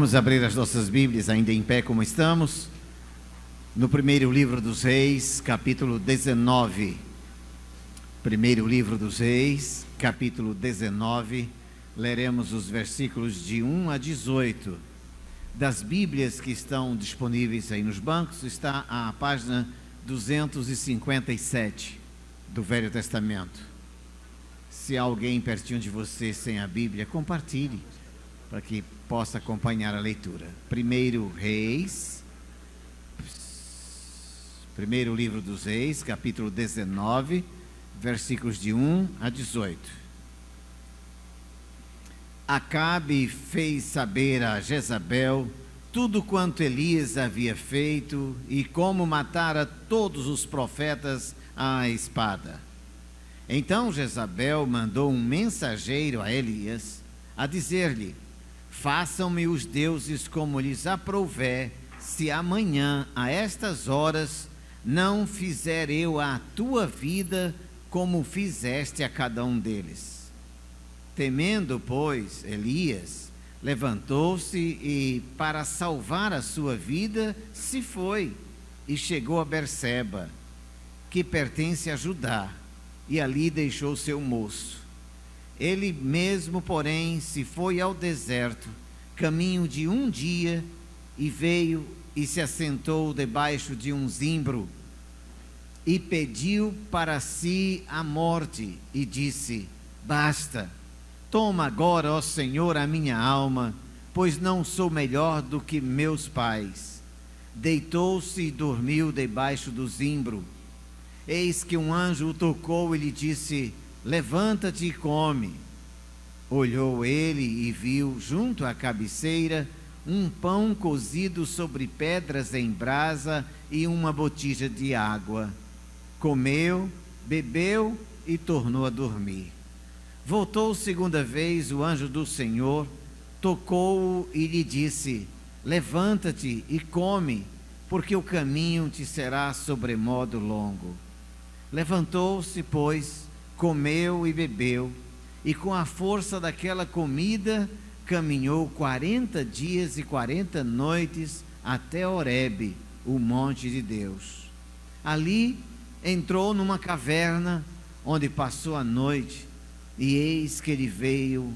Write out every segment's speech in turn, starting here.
Vamos abrir as nossas Bíblias, ainda em pé como estamos, no primeiro livro dos Reis, capítulo 19. Primeiro livro dos Reis, capítulo 19, leremos os versículos de 1 a 18. Das Bíblias que estão disponíveis aí nos bancos, está a página 257 do Velho Testamento. Se há alguém pertinho de você sem a Bíblia, compartilhe, para que possa acompanhar a leitura. Primeiro livro dos Reis, capítulo 19, versículos de 1 a 18. Acabe fez saber a Jezabel tudo quanto Elias havia feito e como matara todos os profetas à espada. Então Jezabel mandou um mensageiro a Elias a dizer-lhe: façam-me os deuses como lhes aprouver, se amanhã, a estas horas, não fizer eu a tua vida como fizeste a cada um deles. Temendo, pois, Elias, levantou-se e, para salvar a sua vida, se foi e chegou a Berseba, que pertence a Judá, e ali deixou seu moço. Ele mesmo, porém, se foi ao deserto, caminho de um dia, e veio e se assentou debaixo de um zimbro, e pediu para si a morte, e disse: basta, toma agora, ó Senhor, a minha alma, pois não sou melhor do que meus pais. Deitou-se e dormiu debaixo do zimbro. Eis que um anjo o tocou e lhe disse: levanta-te e come. Olhou ele e viu, junto à cabeceira, um pão cozido sobre pedras em brasa e uma botija de água. Comeu, bebeu e tornou a dormir. Voltou segunda vez o anjo do Senhor, tocou-o e lhe disse: levanta-te e come, porque o caminho te será sobremodo longo. Levantou-se, pois, comeu e bebeu, e com a força daquela comida caminhou 40 dias e 40 noites até Horebe, o monte de Deus. Ali entrou numa caverna, onde passou a noite, e eis que lhe veio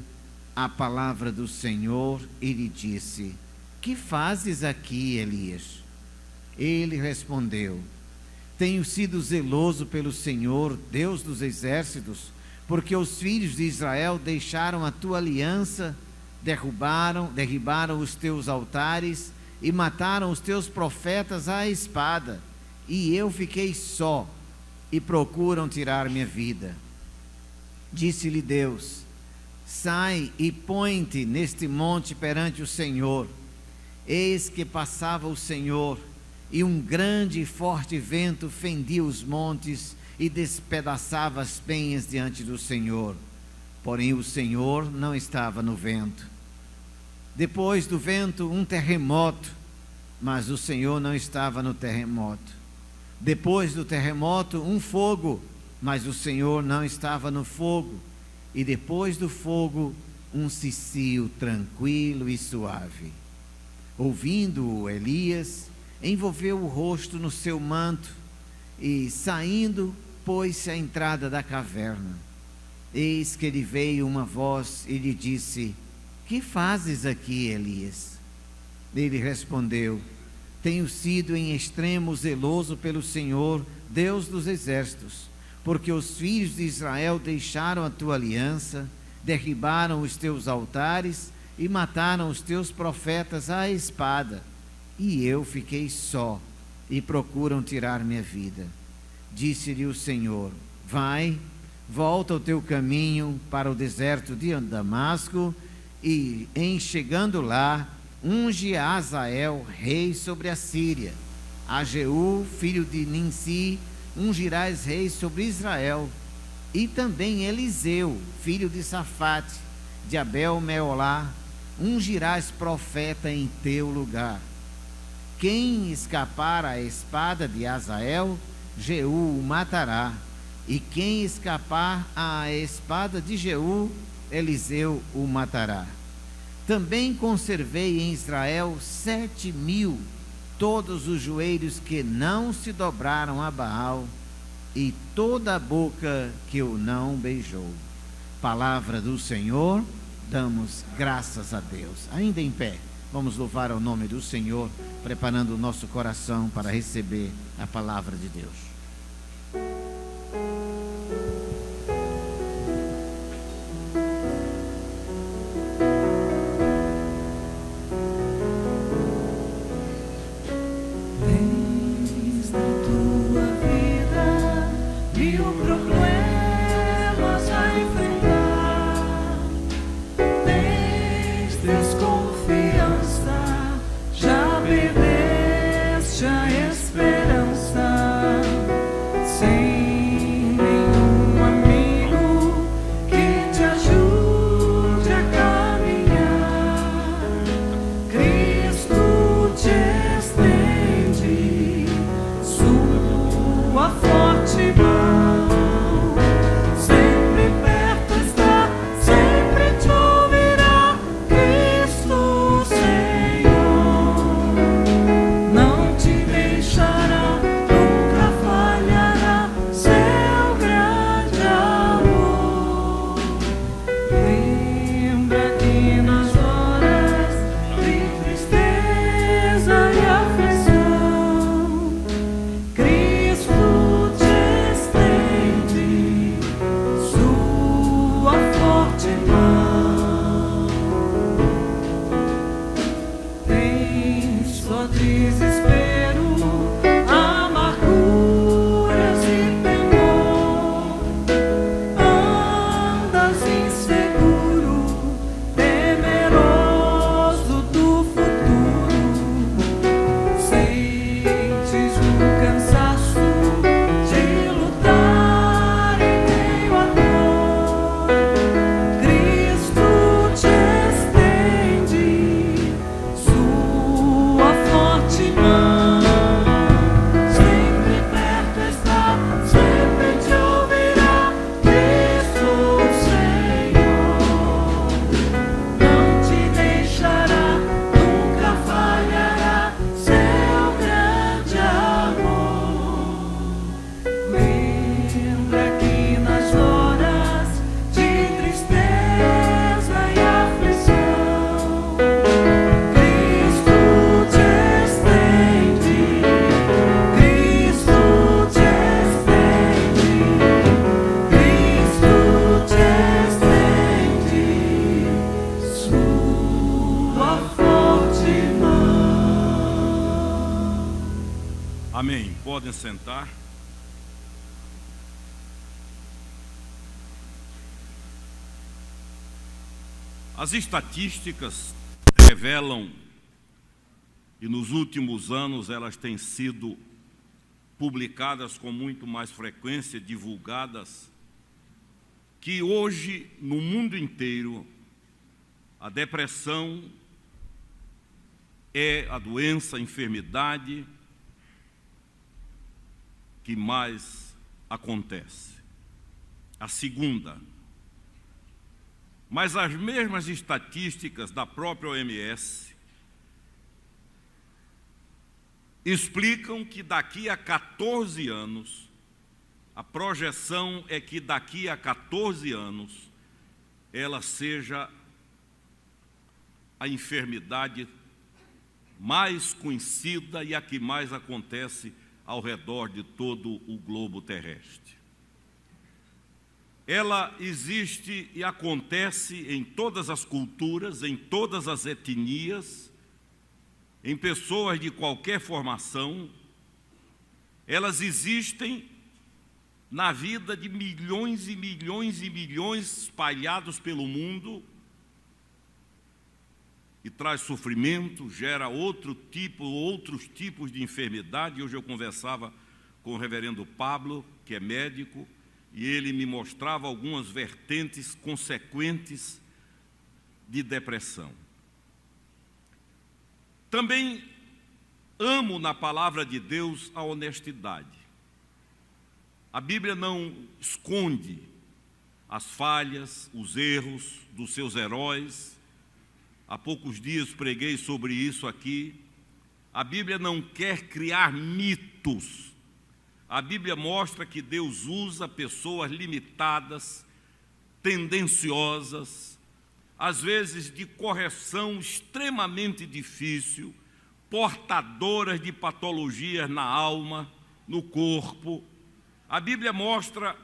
a palavra do Senhor e lhe disse: que fazes aqui, Elias? Ele respondeu: tenho sido zeloso pelo Senhor, Deus dos exércitos, porque os filhos de Israel deixaram a tua aliança, derribaram os teus altares e mataram os teus profetas à espada, e eu fiquei só, e procuram tirar minha vida. Disse-lhe Deus: sai e põe-te neste monte perante o Senhor. Eis que passava o Senhor, e um grande e forte vento fendia os montes e despedaçava as penhas diante do Senhor. Porém o Senhor não estava no vento. Depois do vento, um terremoto, mas o Senhor não estava no terremoto. Depois do terremoto, um fogo, mas o Senhor não estava no fogo. E depois do fogo, um cicio tranquilo e suave. Ouvindo-o, Elias envolveu o rosto no seu manto e, saindo, pôs-se à entrada da caverna. Eis que lhe veio uma voz e lhe disse: que fazes aqui, Elias? Ele respondeu: tenho sido em extremo zeloso pelo Senhor, Deus dos exércitos, porque os filhos de Israel deixaram a tua aliança, derribaram os teus altares e mataram os teus profetas à espada. E eu fiquei só, e procuram tirar minha vida. Disse-lhe o Senhor: vai, volta ao teu caminho para o deserto de Damasco, e em chegando lá, unge a Azael, rei sobre a Síria. A Jeú, filho de Ninsi, ungirás rei sobre Israel. E também Eliseu, filho de Safate, de Abel-Meolá, ungirás profeta em teu lugar. Quem escapar à espada de Azael, Jeú o matará, e quem escapar à espada de Jeú, Eliseu o matará. Também conservei em Israel 7.000, todos os joelhos que não se dobraram a Baal, e toda a boca que o não beijou. Palavra do Senhor, damos graças a Deus. Ainda em pé, vamos louvar ao nome do Senhor, preparando o nosso coração para receber a palavra de Deus. Amém. Podem sentar. As estatísticas revelam, e nos últimos anos elas têm sido publicadas com muito mais frequência, divulgadas, que hoje, no mundo inteiro, a depressão é a doença, a enfermidade que mais acontece. A segunda. Mas as mesmas estatísticas da própria OMS explicam que daqui a 14 anos, a projeção é que daqui a 14 anos, ela seja a enfermidade mais conhecida e a que mais acontece ao redor de todo o globo terrestre. Ela existe e acontece em todas as culturas, em todas as etnias, em pessoas de qualquer formação. Elas existem na vida de milhões e milhões e milhões espalhados pelo mundo, e traz sofrimento, gera outros tipos de enfermidade. Hoje eu conversava com o reverendo Pablo, que é médico, e ele me mostrava algumas vertentes consequentes de depressão. Também amo na palavra de Deus a honestidade. A Bíblia não esconde as falhas, os erros dos seus heróis, há poucos dias preguei sobre isso aqui. A Bíblia não quer criar mitos. A Bíblia mostra que Deus usa pessoas limitadas, tendenciosas, às vezes de correção extremamente difícil, portadoras de patologias na alma, no corpo. A Bíblia mostra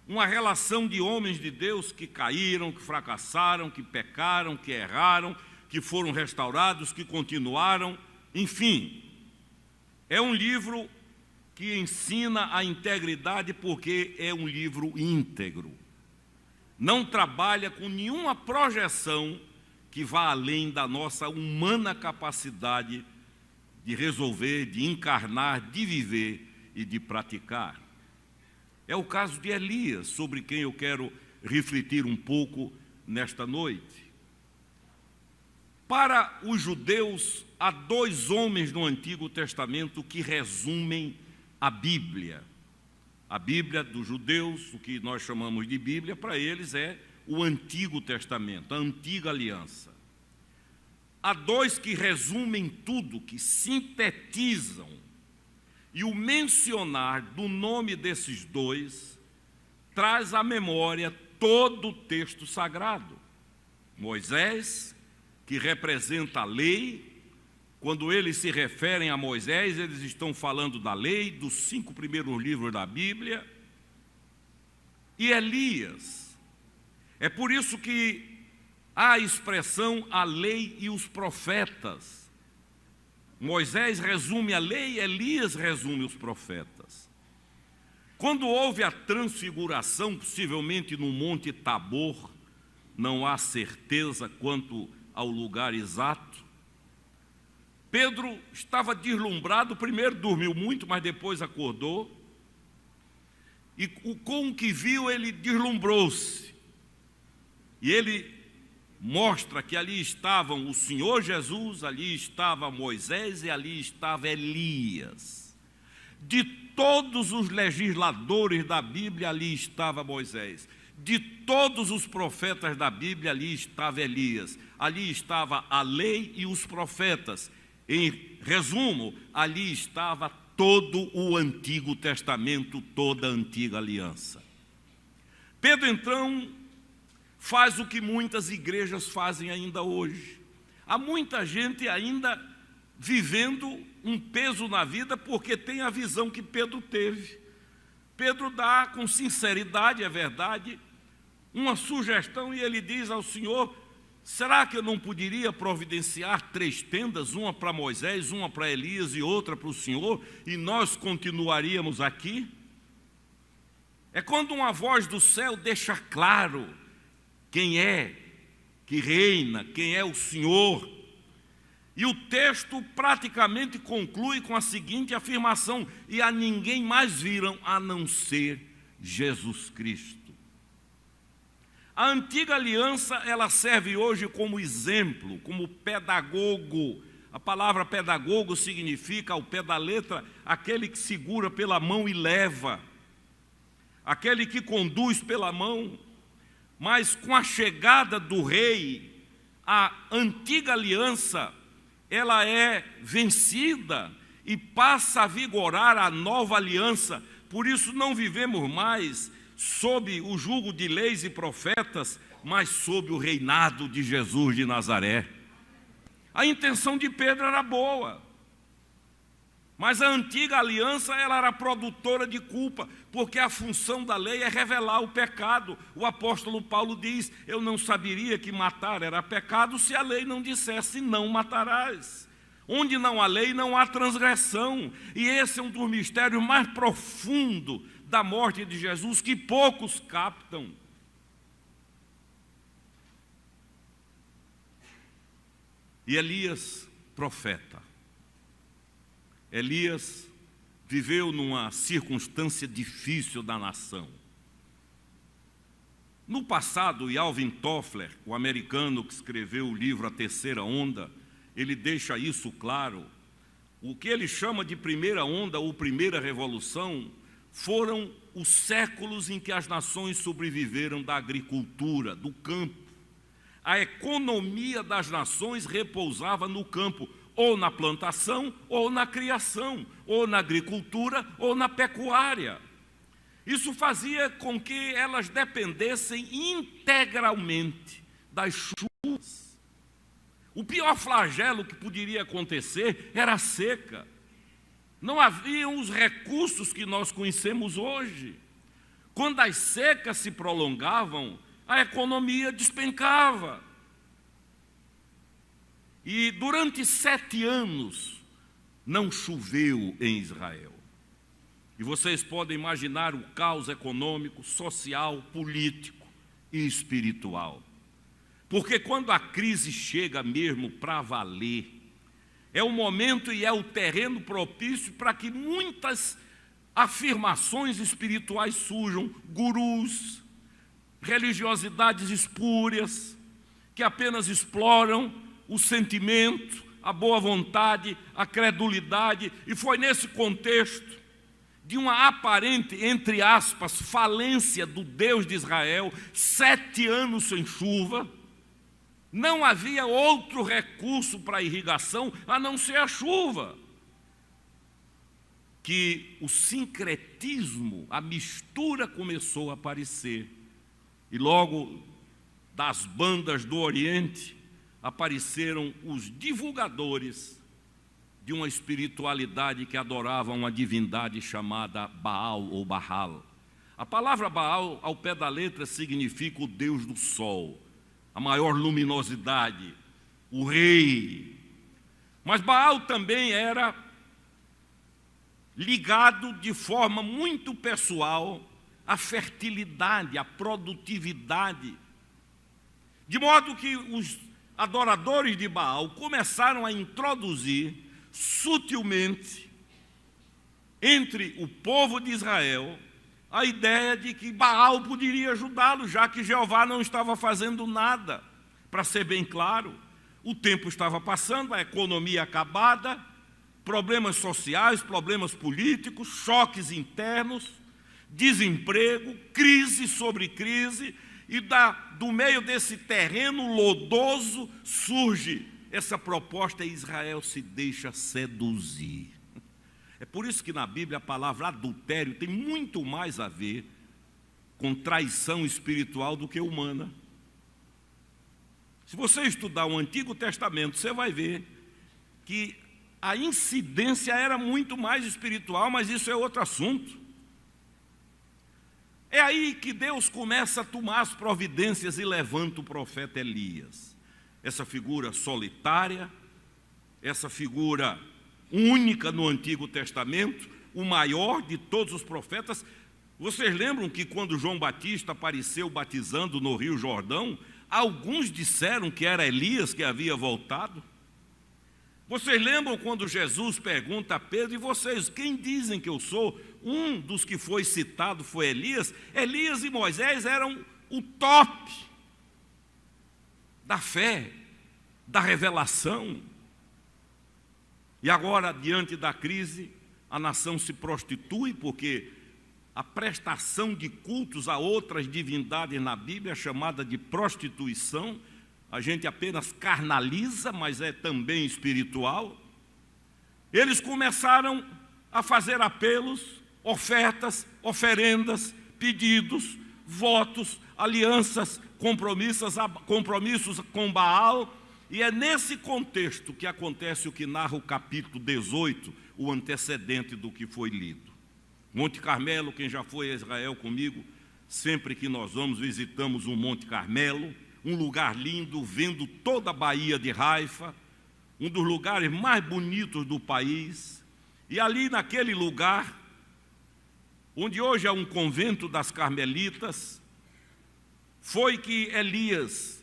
uma relação de homens de Deus que caíram, que fracassaram, que pecaram, que erraram, que foram restaurados, que continuaram, enfim. É um livro que ensina a integridade porque é um livro íntegro. Não trabalha com nenhuma projeção que vá além da nossa humana capacidade de resolver, de encarnar, de viver e de praticar. É o caso de Elias, sobre quem eu quero refletir um pouco nesta noite. Para os judeus, há dois homens no Antigo Testamento que resumem a Bíblia. A Bíblia dos judeus, o que nós chamamos de Bíblia, para eles é o Antigo Testamento, a Antiga Aliança. Há dois que resumem tudo, que sintetizam. E o mencionar do nome desses dois traz à memória todo o texto sagrado. Moisés, que representa a lei. Quando eles se referem a Moisés, eles estão falando da lei, dos 5 primeiros livros da Bíblia. E Elias. É por isso que há a expressão a lei e os profetas. Moisés resume a lei, Elias resume os profetas. Quando houve a transfiguração, possivelmente no Monte Tabor, não há certeza quanto ao lugar exato, Pedro estava deslumbrado, primeiro dormiu muito, mas depois acordou, e com o que viu ele deslumbrou-se, e ele mostra que ali estavam o Senhor Jesus, ali estava Moisés e ali estava Elias. De todos os legisladores da Bíblia, ali estava Moisés. De todos os profetas da Bíblia, ali estava Elias. Ali estava a lei e os profetas. Em resumo, ali estava todo o Antigo Testamento, toda a Antiga Aliança. Pedro, então, faz o que muitas igrejas fazem ainda hoje. Há muita gente ainda vivendo um peso na vida porque tem a visão que Pedro teve. Pedro dá com sinceridade, é verdade, uma sugestão e ele diz ao Senhor: será que eu não poderia providenciar 3 tendas, uma para Moisés, uma para Elias e outra para o Senhor, e nós continuaríamos aqui? É quando uma voz do céu deixa claro quem é que reina, quem é o Senhor. E o texto praticamente conclui com a seguinte afirmação: e a ninguém mais viram a não ser Jesus Cristo. A antiga aliança, ela serve hoje como exemplo, como pedagogo. A palavra pedagogo significa, ao pé da letra, aquele que segura pela mão e leva, aquele que conduz pela mão. Mas com a chegada do rei, a antiga aliança, ela é vencida e passa a vigorar a nova aliança. Por isso não vivemos mais sob o jugo de leis e profetas, mas sob o reinado de Jesus de Nazaré. A intenção de Pedro era boa, mas a antiga aliança, ela era produtora de culpa, porque a função da lei é revelar o pecado. O apóstolo Paulo diz: eu não saberia que matar era pecado se a lei não dissesse não matarás. Onde não há lei, não há transgressão. E esse é um dos mistérios mais profundos da morte de Jesus, que poucos captam. E Elias, profeta. Elias viveu numa circunstância difícil da nação. No passado, Alvin Toffler, o americano que escreveu o livro A Terceira Onda, ele deixa isso claro. O que ele chama de primeira onda ou primeira revolução foram os séculos em que as nações sobreviveram da agricultura, do campo. a economia das nações repousava no campo, ou na plantação, ou na criação, ou na agricultura, ou na pecuária. Isso fazia com que elas dependessem integralmente das chuvas. O pior flagelo que poderia acontecer era a seca. Não haviam os recursos que nós conhecemos hoje. Quando as secas se prolongavam, a economia despencava. E durante 7 anos não choveu em Israel. E vocês podem imaginar o caos econômico, social, político e espiritual. Porque quando a crise chega mesmo para valer, é o momento e é o terreno propício para que muitas afirmações espirituais surjam, gurus, religiosidades espúrias, que apenas exploram o sentimento, a boa vontade, a credulidade. E foi nesse contexto de uma aparente, entre aspas, falência do Deus de Israel, 7 anos sem chuva, não havia outro recurso para a irrigação a não ser a chuva, que o sincretismo, a mistura começou a aparecer. E logo das bandas do Oriente apareceram os divulgadores de uma espiritualidade que adorava uma divindade chamada Baal ou Baal. A palavra Baal, ao pé da letra, significa o Deus do sol, a maior luminosidade, o rei. Mas Baal também era ligado de forma muito pessoal à fertilidade, à produtividade. De modo que os adoradores de Baal começaram a introduzir sutilmente entre o povo de Israel a ideia de que Baal poderia ajudá-lo, já que Jeová não estava fazendo nada. Para ser bem claro, o tempo estava passando, a economia acabada, problemas sociais, problemas políticos, choques internos, desemprego, crise sobre crise, e do meio desse terreno lodoso surge essa proposta: Israel se deixa seduzir. É por isso que na Bíblia a palavra adultério tem muito mais a ver com traição espiritual do que humana. Se você estudar o Antigo Testamento, você vai ver que a incidência era muito mais espiritual, mas isso é outro assunto. É aí que Deus começa a tomar as providências e levanta o profeta Elias. Essa figura solitária, essa figura única no Antigo Testamento, o maior de todos os profetas. Vocês lembram que quando João Batista apareceu batizando no Rio Jordão, alguns disseram que era Elias que havia voltado? Vocês lembram quando Jesus pergunta a Pedro: e vocês, quem dizem que eu sou? Um dos que foi citado foi Elias. Elias e Moisés eram o top da fé, da revelação. E agora, diante da crise, a nação se prostitui, porque a prestação de cultos a outras divindades na Bíblia é chamada de prostituição. A gente apenas carnaliza, mas é também espiritual. Eles começaram a fazer apelos, ofertas, oferendas, pedidos, votos, alianças, compromissos com Baal. E é nesse contexto que acontece o que narra o capítulo 18, o antecedente do que foi lido. Monte Carmelo, quem já foi a Israel comigo, sempre que nós vamos, visitamos o Monte Carmelo, um lugar lindo, vendo toda a Baía de Haifa, um dos lugares mais bonitos do país. E ali naquele lugar, onde hoje é um convento das Carmelitas, foi que Elias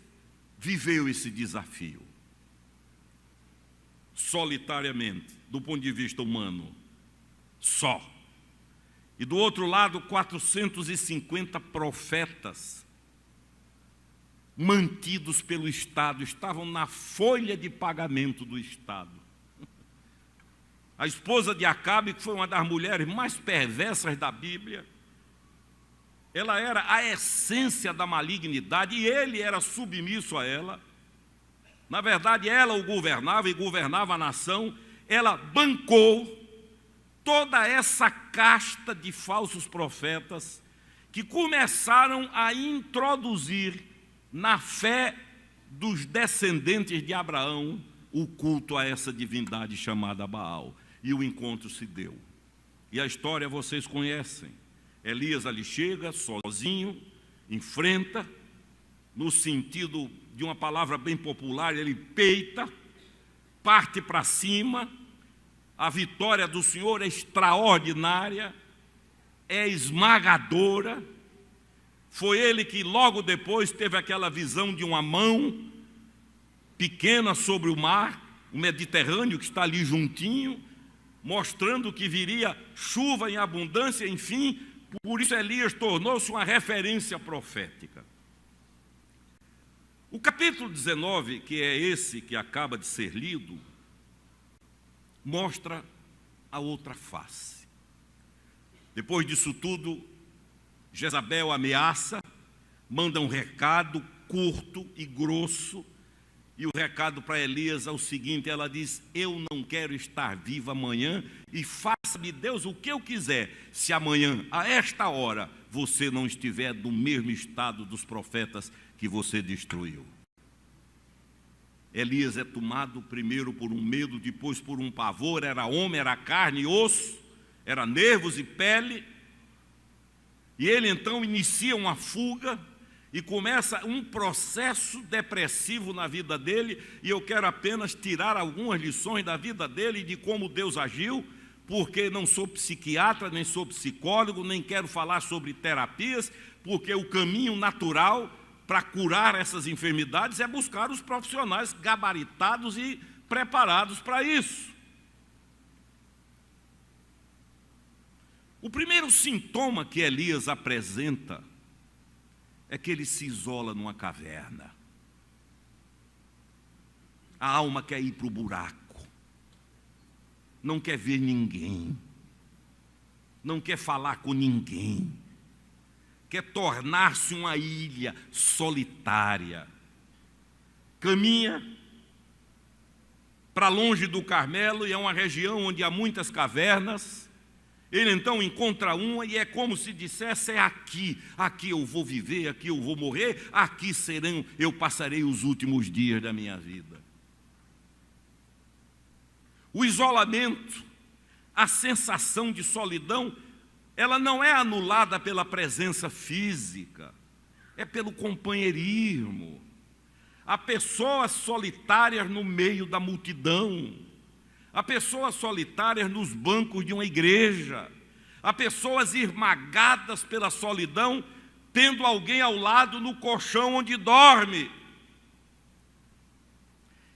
viveu esse desafio. Solitariamente, do ponto de vista humano, só. E do outro lado, 450 profetas mantidos pelo Estado, estavam na folha de pagamento do Estado. A esposa de Acabe, que foi uma das mulheres mais perversas da Bíblia, ela era a essência da malignidade e ele era submisso a ela. Na verdade, ela o governava e governava a nação. Ela bancou toda essa casta de falsos profetas que começaram a introduzir na fé dos descendentes de Abraão o culto a essa divindade chamada Baal. E o encontro se deu. E a história vocês conhecem. Elias ali chega, sozinho, enfrenta, no sentido de uma palavra bem popular, ele peita, parte para cima. A vitória do Senhor é extraordinária, é esmagadora. Foi ele que logo depois teve aquela visão de uma mão pequena sobre o mar, o Mediterrâneo que está ali juntinho, mostrando que viria chuva em abundância, enfim. Por isso Elias tornou-se uma referência profética. O capítulo 19, que é esse que acaba de ser lido, mostra a outra face. Depois disso tudo, Jezabel ameaça, manda um recado curto e grosso, e o recado para Elias é o seguinte, ela diz: eu não quero estar viva amanhã, e faça-me Deus o que eu quiser, se amanhã, a esta hora, você não estiver no mesmo estado dos profetas que você destruiu. Elias é tomado primeiro por um medo, depois por um pavor. Era homem, era carne e osso, era nervos e pele. E ele então inicia uma fuga e começa um processo depressivo na vida dele. E eu quero apenas tirar algumas lições da vida dele e de como Deus agiu, porque não sou psiquiatra, nem sou psicólogo, nem quero falar sobre terapias, porque o caminho natural para curar essas enfermidades é buscar os profissionais gabaritados e preparados para isso. O primeiro sintoma que Elias apresenta é que ele se isola numa caverna. A alma quer ir para o buraco, não quer ver ninguém, não quer falar com ninguém, quer tornar-se uma ilha solitária. Caminha para longe do Carmelo, e é uma região onde há muitas cavernas. Ele então encontra uma e é como se dissesse: é aqui, aqui eu vou viver, aqui eu vou morrer, aqui eu passarei os últimos dias da minha vida. O isolamento, a sensação de solidão, ela não é anulada pela presença física, é pelo companheirismo. Há pessoas solitárias no meio da multidão, há pessoas solitárias nos bancos de uma igreja, há pessoas esmagadas pela solidão, tendo alguém ao lado no colchão onde dorme.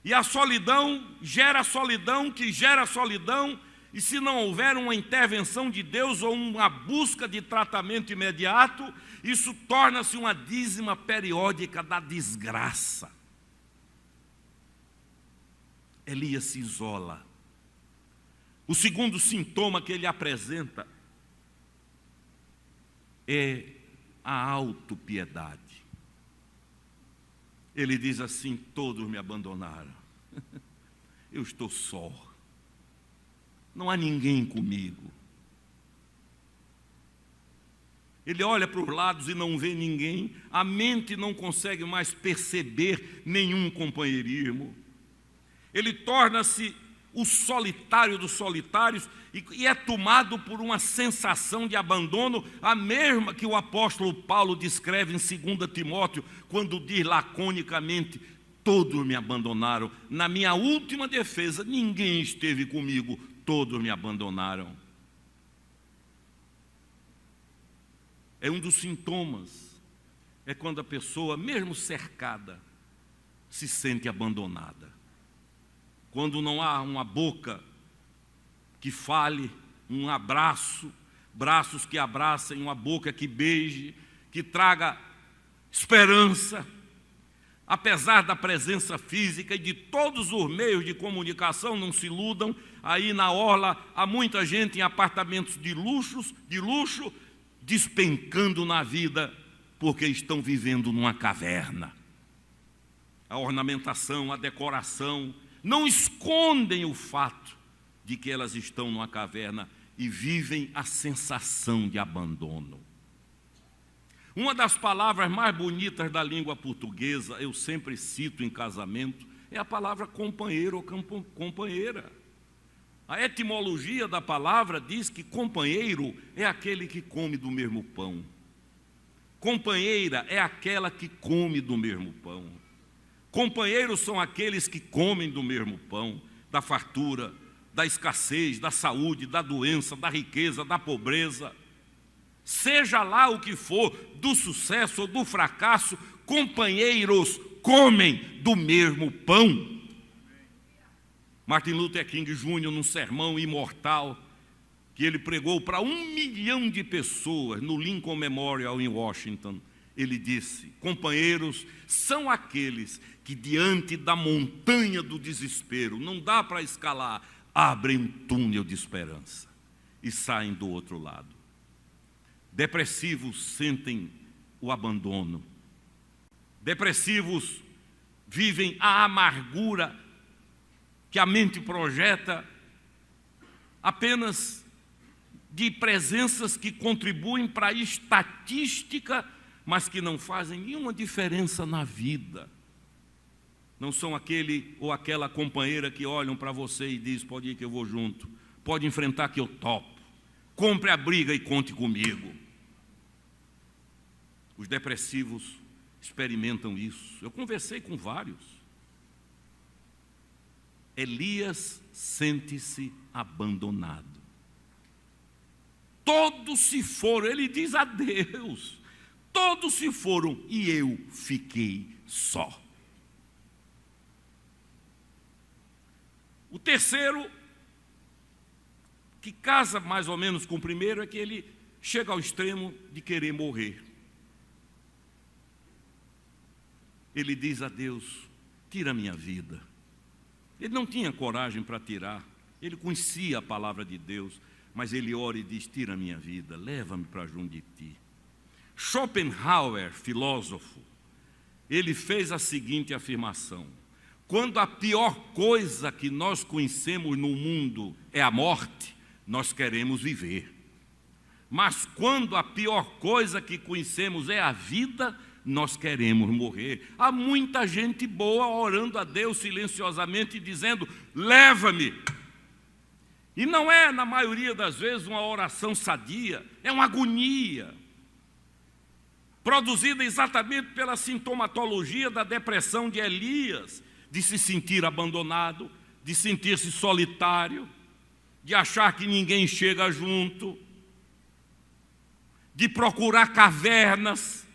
E a solidão gera solidão, que gera solidão, e se não houver uma intervenção de Deus ou uma busca de tratamento imediato, isso torna-se uma dízima periódica da desgraça. Elias se isola. O segundo sintoma que ele apresenta é a autopiedade. Ele diz assim: todos me abandonaram, eu estou só, não há ninguém comigo. Ele olha para os lados e não vê ninguém, a mente não consegue mais perceber nenhum companheirismo. Ele torna-se o solitário dos solitários e é tomado por uma sensação de abandono, a mesma que o apóstolo Paulo descreve em 2 Timóteo, quando diz laconicamente: todos me abandonaram, na minha última defesa ninguém esteve comigo, todos me abandonaram. É um dos sintomas, é quando a pessoa, mesmo cercada, se sente abandonada. Quando não há uma boca que fale, um abraço, braços que abracem, uma boca que beije, que traga esperança. Apesar da presença física e de todos os meios de comunicação, não se iludam, aí na orla há muita gente em apartamentos de luxo, despencando na vida porque estão vivendo numa caverna. A ornamentação, a decoração não escondem o fato de que elas estão numa caverna e vivem a sensação de abandono. Uma das palavras mais bonitas da língua portuguesa, eu sempre cito em casamento, é a palavra companheiro ou companheira. A etimologia da palavra diz que companheiro é aquele que come do mesmo pão. Companheira é aquela que come do mesmo pão. Companheiros são aqueles que comem do mesmo pão, da fartura, da escassez, da saúde, da doença, da riqueza, da pobreza. Seja lá o que for, do sucesso ou do fracasso, companheiros comem do mesmo pão. Martin Luther King Jr., num sermão imortal, que ele pregou para 1 milhão de pessoas no Lincoln Memorial em Washington, ele disse: companheiros são aqueles que diante da montanha do desespero, não dá para escalar, abrem um túnel de esperança e saem do outro lado. Depressivos sentem o abandono. Depressivos vivem a amargura que a mente projeta apenas de presenças que contribuem para a estatística, mas que não fazem nenhuma diferença na vida. Não são aquele ou aquela companheira que olham para você e diz: pode ir que eu vou junto, pode enfrentar que eu topo, compre a briga e conte comigo. Os depressivos experimentam isso. Eu conversei com vários. Elias sente-se abandonado. Todos se foram, ele diz a Deus, todos se foram e eu fiquei só. O terceiro, que casa mais ou menos com o primeiro, é que ele chega ao extremo de querer morrer. Ele diz a Deus: tira a minha vida. Ele não tinha coragem para tirar, ele conhecia a palavra de Deus, mas ele ora e diz: tira a minha vida, leva-me para junto de ti. Schopenhauer, filósofo, ele fez a seguinte afirmação: quando a pior coisa que nós conhecemos no mundo é a morte, nós queremos viver. Mas quando a pior coisa que conhecemos é a vida, nós queremos morrer. Há muita gente boa orando a Deus silenciosamente, dizendo: leva-me. E não é, na maioria das vezes, uma oração sadia, é uma agonia, produzida exatamente pela sintomatologia da depressão de Elias, de se sentir abandonado, de sentir-se solitário, de achar que ninguém chega junto, de procurar cavernas,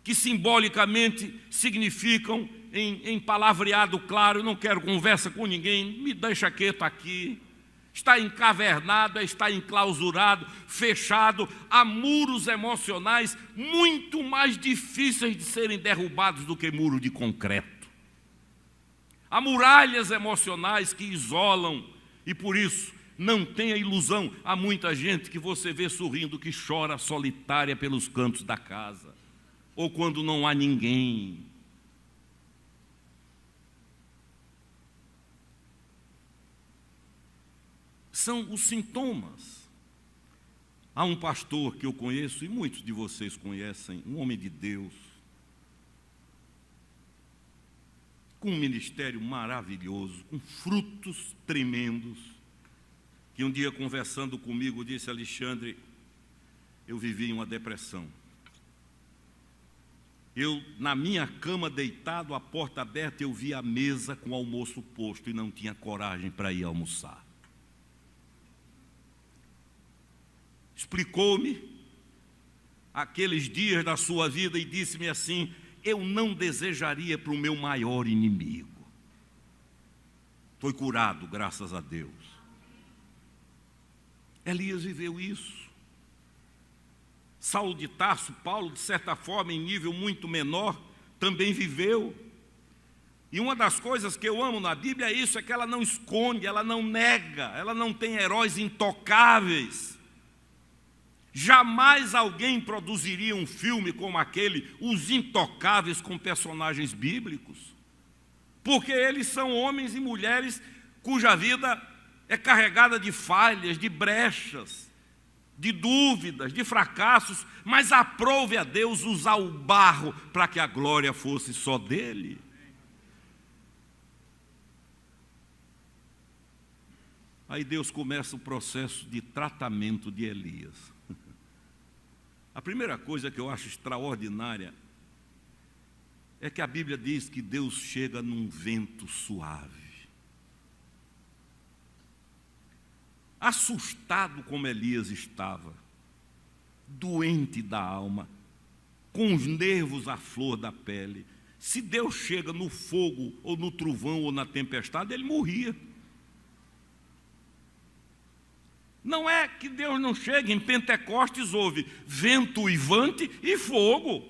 que simbolicamente significam, em palavreado claro: eu não quero conversa com ninguém, me deixa quieto aqui. Está encavernado, está enclausurado, fechado. Há muros emocionais muito mais difíceis de serem derrubados do que muro de concreto. Há muralhas emocionais que isolam, e por isso não tenha ilusão. Há muita gente que você vê sorrindo, que chora solitária pelos cantos da casa, ou quando não há ninguém. São os sintomas. Há um pastor que eu conheço, e muitos de vocês conhecem, um homem de Deus, com um ministério maravilhoso, com frutos tremendos, que um dia, conversando comigo, disse: Alexandre, eu vivi uma depressão. Eu, na minha cama, deitado, a porta aberta, eu vi a mesa com o almoço posto e não tinha coragem para ir almoçar. Explicou-me aqueles dias da sua vida e disse-me assim: eu não desejaria para o meu maior inimigo. Foi curado, graças a Deus. Elias viveu isso. Saulo de Tarso, Paulo, de certa forma, em nível muito menor, também viveu. E uma das coisas que eu amo na Bíblia é isso, é que ela não esconde, ela não nega, ela não tem heróis intocáveis. Jamais alguém produziria um filme como aquele, Os Intocáveis, com personagens bíblicos, porque eles são homens e mulheres cuja vida é carregada de falhas, de brechas, de dúvidas, de fracassos, mas aprove a Deus usar o barro para que a glória fosse só dele. Aí Deus começa o processo de tratamento de Elias. A primeira coisa que eu acho extraordinária é que a Bíblia diz que Deus chega num vento suave. Assustado como Elias estava, doente da alma, com os nervos à flor da pele, se Deus chega no fogo, ou no trovão, ou na tempestade, ele morria. Não é que Deus não chega, em Pentecostes houve vento uivante e fogo.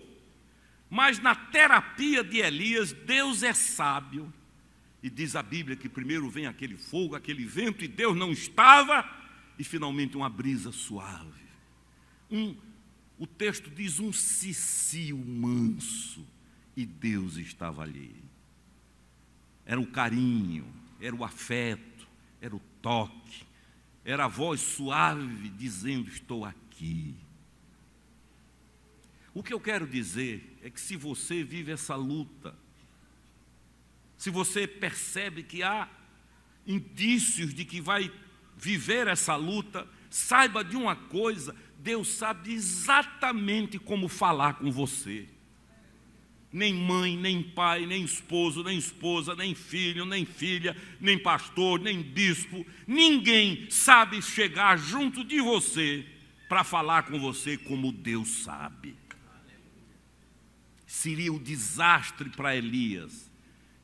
Mas na terapia de Elias, Deus é sábio. E diz a Bíblia que primeiro vem aquele fogo, aquele vento, e Deus não estava, e finalmente uma brisa suave. O texto diz um cicio manso, e Deus estava ali. Era o carinho, era o afeto, era o toque. Era a voz suave dizendo, estou aqui. O que eu quero dizer é que se você vive essa luta, se você percebe que há indícios de que vai viver essa luta, saiba de uma coisa, Deus sabe exatamente como falar com você. Nem mãe, nem pai, nem esposo, nem esposa, nem filho, nem filha, nem pastor, nem bispo, ninguém sabe chegar junto de você para falar com você como Deus sabe. Seria um desastre para Elias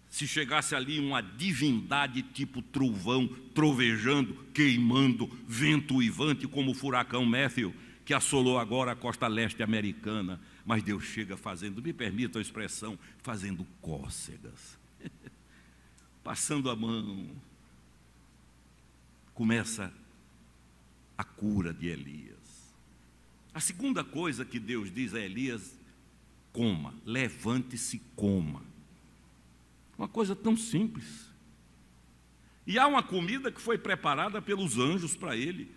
se chegasse ali uma divindade tipo trovão, trovejando, queimando, vento uivante como o furacão Matthew, que assolou agora a costa leste americana. Mas Deus chega fazendo, me permita a expressão, fazendo cócegas, passando a mão. Começa a cura de Elias. A segunda coisa que Deus diz a Elias, coma, levante-se, coma. Uma coisa tão simples. E há uma comida que foi preparada pelos anjos para ele.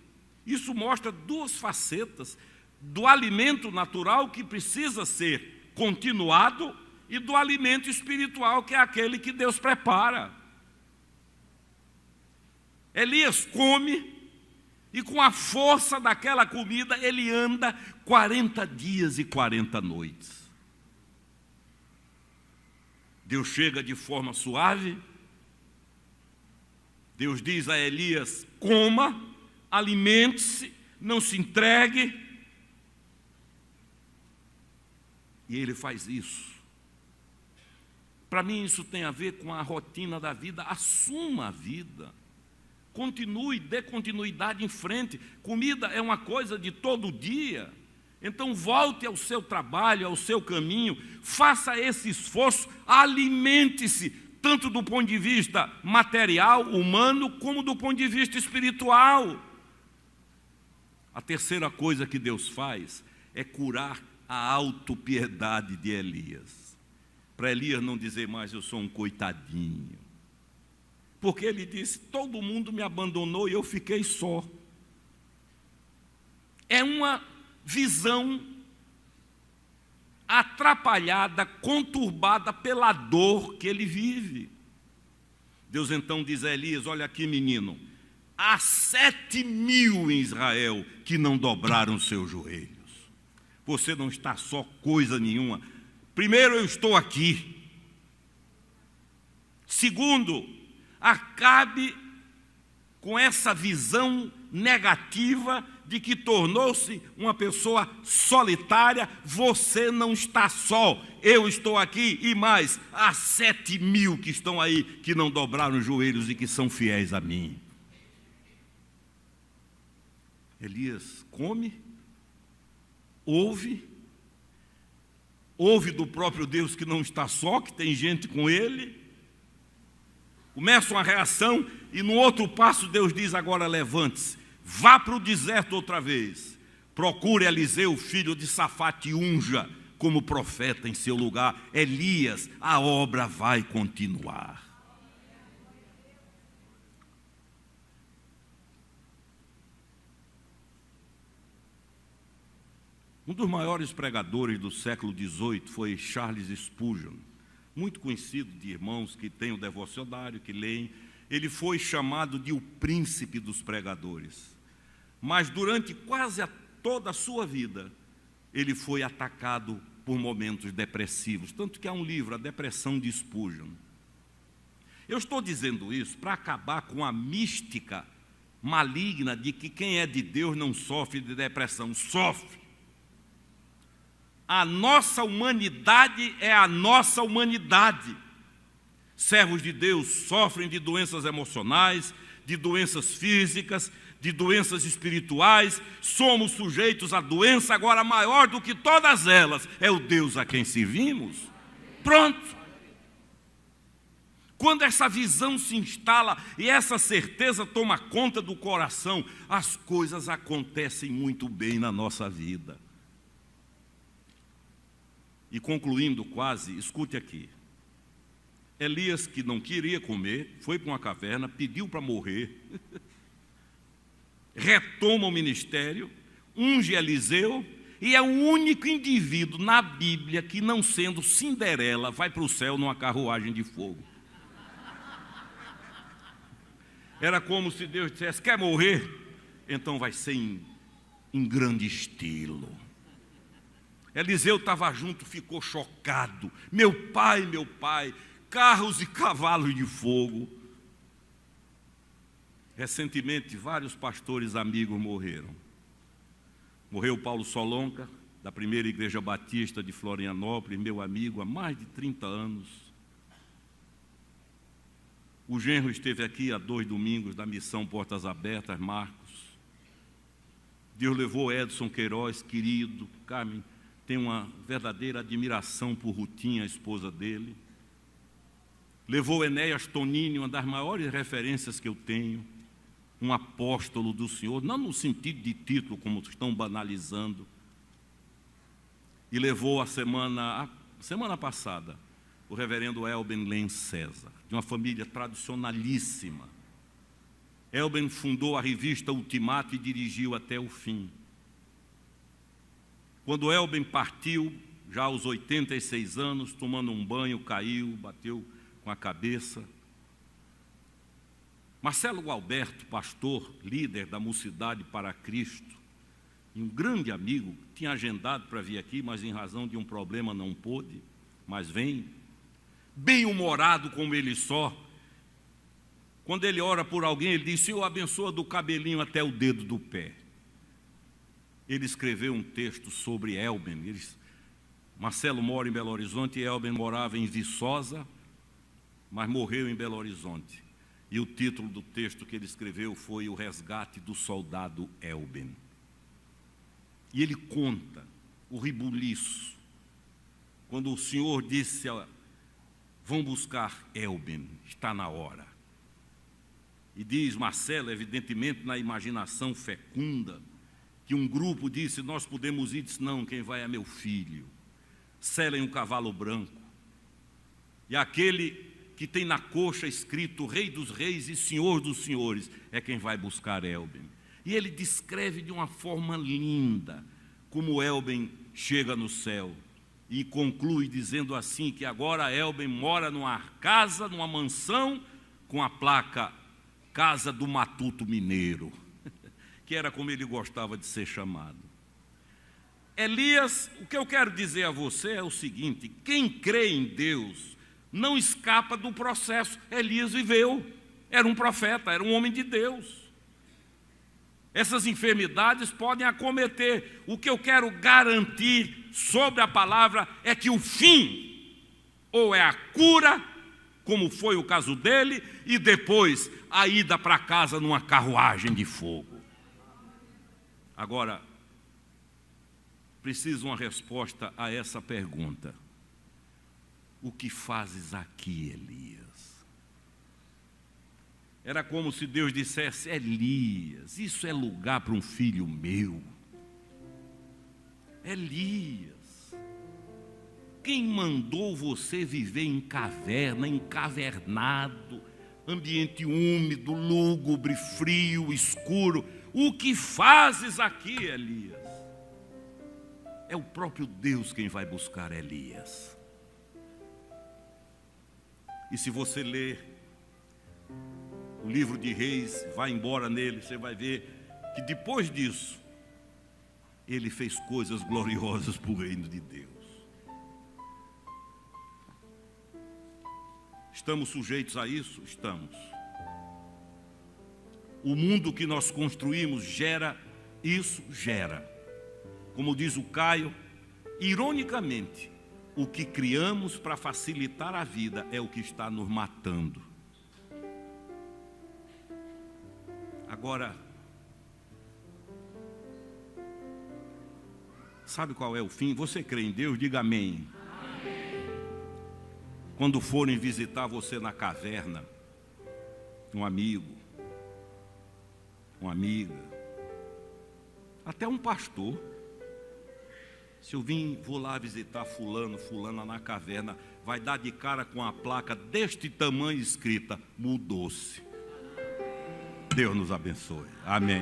Isso mostra duas facetas do alimento natural que precisa ser continuado e do alimento espiritual que é aquele que Deus prepara. Elias come e com a força daquela comida ele anda 40 dias e 40 noites. Deus chega de forma suave, Deus diz a Elias, coma, alimente-se, não se entregue. E ele faz isso. Para mim isso tem a ver com a rotina da vida. Assuma a vida. Continue, dê continuidade em frente. Comida é uma coisa de todo dia. Então volte ao seu trabalho, ao seu caminho. Faça esse esforço. Alimente-se, tanto do ponto de vista material, humano, como do ponto de vista espiritual. A terceira coisa que Deus faz é curar a autopiedade de Elias. Para Elias não dizer mais, eu sou um coitadinho. Porque ele disse, todo mundo me abandonou e eu fiquei só. É uma visão atrapalhada, conturbada pela dor que ele vive. Deus então diz a Elias, olha aqui menino, há 7.000 em Israel que não dobraram seus joelhos. Você não está só coisa nenhuma. Primeiro, eu estou aqui. Segundo, acabe com essa visão negativa de que tornou-se uma pessoa solitária. Você não está só. Eu estou aqui e mais, há 7.000 que estão aí, que não dobraram os joelhos e que são fiéis a mim. Elias come, ouve do próprio Deus que não está só, que tem gente com ele, começa uma reação e no outro passo Deus diz agora levante-se, vá para o deserto outra vez, Procure Eliseu, filho de Safate, e unja como profeta em seu lugar. Elias, a obra vai continuar. Um dos maiores pregadores do século XVIII foi Charles Spurgeon, muito conhecido de irmãos que têm o devocionário, que leem. Ele foi chamado de o príncipe dos pregadores. Mas durante quase toda a sua vida, ele foi atacado por momentos depressivos. Tanto que há um livro, A Depressão de Spurgeon. Eu estou dizendo isso para acabar com a mística maligna de que quem é de Deus não sofre de depressão. Sofre. A nossa humanidade é a nossa humanidade. Servos de Deus sofrem de doenças emocionais, de doenças físicas, de doenças espirituais. Somos sujeitos à doença. Agora, maior do que todas elas é o Deus a quem servimos. Pronto. Quando essa visão se instala e essa certeza toma conta do coração, as coisas acontecem muito bem na nossa vida. E concluindo quase, escute aqui. Elias, que não queria comer, foi para uma caverna, pediu para morrer, retoma o ministério, unge Eliseu, e é o único indivíduo na Bíblia que, não sendo Cinderela, vai para o céu numa carruagem de fogo. Era como se Deus dissesse: quer morrer? Então vai ser em grande estilo. Eliseu estava junto, ficou chocado. Meu pai, carros e cavalos de fogo. Recentemente, vários pastores amigos morreram. Morreu Paulo Solonca, da primeira igreja batista de Florianópolis, meu amigo há mais de 30 anos. O genro esteve aqui há 2 domingos da missão Portas Abertas, Marcos. Deus levou Edson Queiroz, querido. Carmen tem uma verdadeira admiração por Rutinha, a esposa dele. Levou Enéas Tonini, uma das maiores referências que eu tenho, um apóstolo do Senhor, não no sentido de título, como estão banalizando. E levou a semana passada, o reverendo Elben Lenz César, de uma família tradicionalíssima. Elben fundou a revista Ultimato e dirigiu até o fim. Quando Elben partiu, já aos 86 anos, tomando um banho, caiu, bateu com a cabeça. Marcelo Gualberto, pastor, líder da Mocidade para Cristo, e um grande amigo, tinha agendado para vir aqui, mas em razão de um problema não pôde, mas vem, bem-humorado como ele só. Quando ele ora por alguém, ele diz: Senhor, abençoa do cabelinho até o dedo do pé. Ele escreveu um texto sobre Elben. Marcelo mora em Belo Horizonte e Elben morava em Viçosa, mas morreu em Belo Horizonte. E o título do texto que ele escreveu foi O Resgate do Soldado Elben. E ele conta o rebuliço, quando o Senhor disse: vão buscar Elben, está na hora. E diz Marcelo, evidentemente na imaginação fecunda, que um grupo disse: nós podemos ir. Disse: não, quem vai é meu filho. Selem um cavalo branco. E aquele que tem na coxa escrito Rei dos Reis e Senhor dos Senhores é quem vai buscar Elben. E ele descreve de uma forma linda como Elben chega no céu. E conclui dizendo assim, que agora Elben mora numa casa, numa mansão, com a placa Casa do Matuto Mineiro, que era como ele gostava de ser chamado. Elias, o que eu quero dizer a você é o seguinte: quem crê em Deus não escapa do processo. Elias viveu, era um profeta, era um homem de Deus. Essas enfermidades podem acometer. O que eu quero garantir sobre a palavra é que o fim, ou é a cura, como foi o caso dele, e depois a ida para casa numa carruagem de fogo. Agora, preciso uma resposta a essa pergunta: o que fazes aqui, Elias? Era como se Deus dissesse: Elias, isso é lugar para um filho meu. Elias, quem mandou você viver em caverna, encavernado, ambiente úmido, lúgubre, frio, escuro? O que fazes aqui, Elias? É o próprio Deus quem vai buscar Elias. E se você ler o livro de Reis, vai embora nele, você vai ver que depois disso, ele fez coisas gloriosas para o reino de Deus. Estamos sujeitos a isso? Estamos. O mundo que nós construímos gera isso? Gera. Como diz o Caio, ironicamente, o que criamos para facilitar a vida é o que está nos matando. Agora, sabe qual é o fim? Você crê em Deus? Diga amém. Quando forem visitar você na caverna, um amigo, uma amiga, até um pastor, se eu vou lá visitar fulano, fulana na caverna, vai dar de cara com a placa deste tamanho escrita, mudou-se. Deus nos abençoe. Amém.